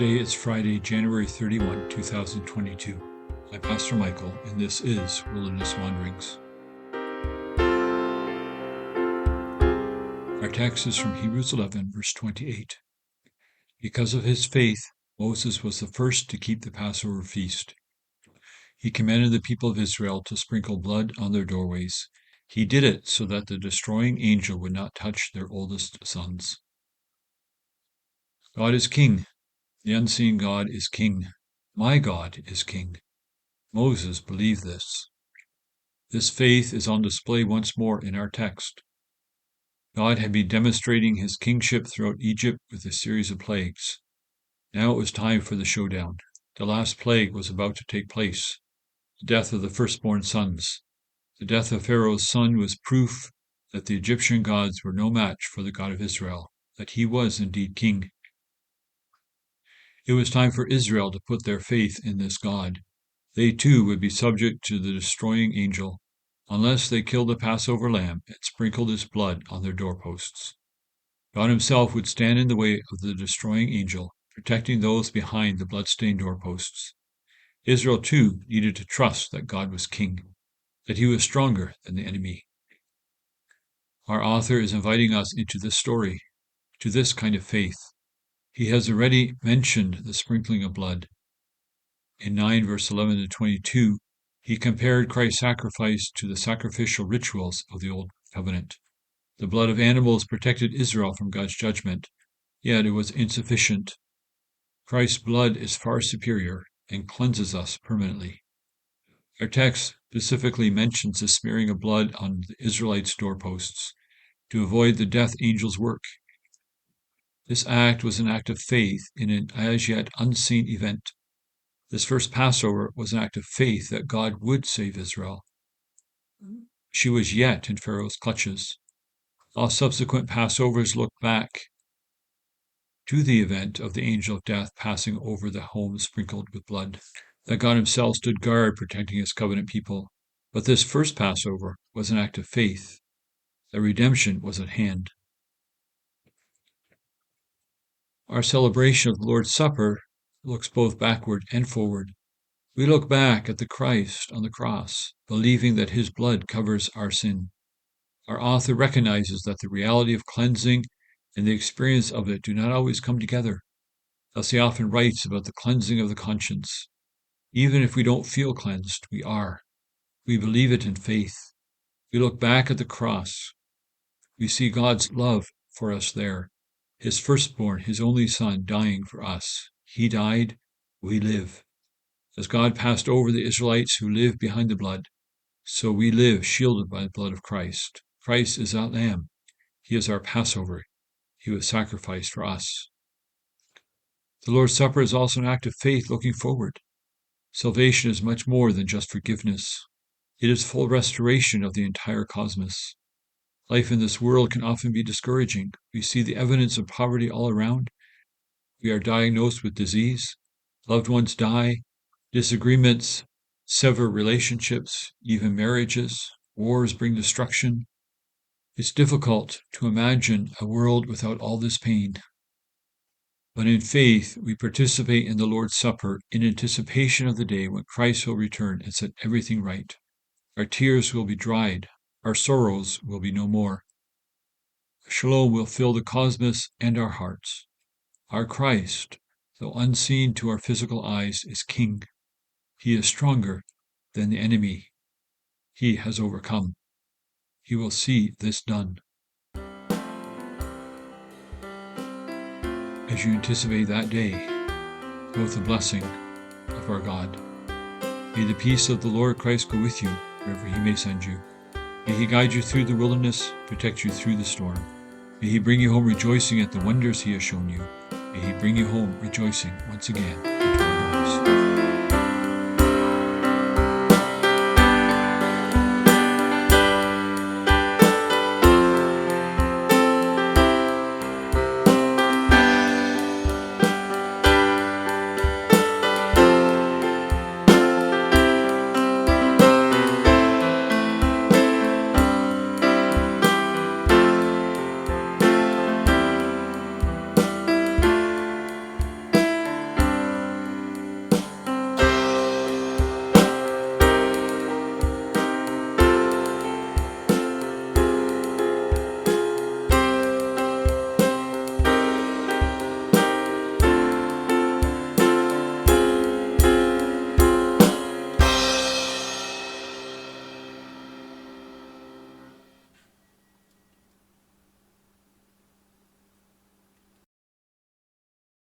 Today is Friday, January 31, 2022. I'm Pastor Michael, and this is Wilderness Wanderings. Our text is from Hebrews 11, verse 28. Because of his faith, Moses was the first to keep the Passover Feast. He commanded the people of Israel to sprinkle blood on their doorways. He did it so that the destroying angel would not touch their oldest sons. God is king. The unseen God is king. My God is king. Moses believed this. This faith is on display once more in our text. God had been demonstrating his kingship throughout Egypt with a series of plagues. Now it was time for the showdown. The last plague was about to take place, the death of the firstborn sons. The death of Pharaoh's son was proof that the Egyptian gods were no match for the God of Israel, that he was indeed king. It was time for Israel to put their faith in this God. They too would be subject to the destroying angel, unless they killed the Passover lamb and sprinkled his blood on their doorposts. God himself would stand in the way of the destroying angel, protecting those behind the bloodstained doorposts. Israel too needed to trust that God was king, that he was stronger than the enemy. Our author is inviting us into this story, to this kind of faith. He has already mentioned the sprinkling of blood. In 9 verse 11 to 22, he compared Christ's sacrifice to the sacrificial rituals of the Old Covenant. The blood of animals protected Israel from God's judgment, yet it was insufficient. Christ's blood is far superior and cleanses us permanently. Our text specifically mentions the smearing of blood on the Israelites' doorposts to avoid the death angel's work. This act was an act of faith in an as yet unseen event. This first Passover was an act of faith that God would save Israel. She was yet in Pharaoh's clutches. All subsequent Passovers looked back to the event of the angel of death passing over the home sprinkled with blood, that God himself stood guard protecting his covenant people. But this first Passover was an act of faith, that redemption was at hand. Our celebration of the Lord's Supper looks both backward and forward. We look back at the Christ on the cross, believing that his blood covers our sin. Our author recognizes that the reality of cleansing and the experience of it do not always come together. Thus he often writes about the cleansing of the conscience. Even if we don't feel cleansed, we are. We believe it in faith. We look back at the cross. We see God's love for us there, his firstborn, his only son, dying for us. He died, we live. As God passed over the Israelites who lived behind the blood, so we live shielded by the blood of Christ. Christ is that Lamb. He is our Passover. He was sacrificed for us. The Lord's Supper is also an act of faith looking forward. Salvation is much more than just forgiveness. It is full restoration of the entire cosmos. Life in this world can often be discouraging. We see the evidence of poverty all around. We are diagnosed with disease. Loved ones die. Disagreements sever relationships, even marriages. Wars bring destruction. It's difficult to imagine a world without all this pain. But in faith, we participate in the Lord's Supper in anticipation of the day when Christ will return and set everything right. Our tears will be dried. Our sorrows will be no more. Shalom will fill the cosmos and our hearts. Our Christ, though unseen to our physical eyes, is King. He is stronger than the enemy. He has overcome. He will see this done. As you anticipate that day, go with the blessing of our God. May the peace of the Lord Christ go with you wherever he may send you. May he guide you through the wilderness, protect you through the storm. May he bring you home rejoicing at the wonders he has shown you. May he bring you home rejoicing once again.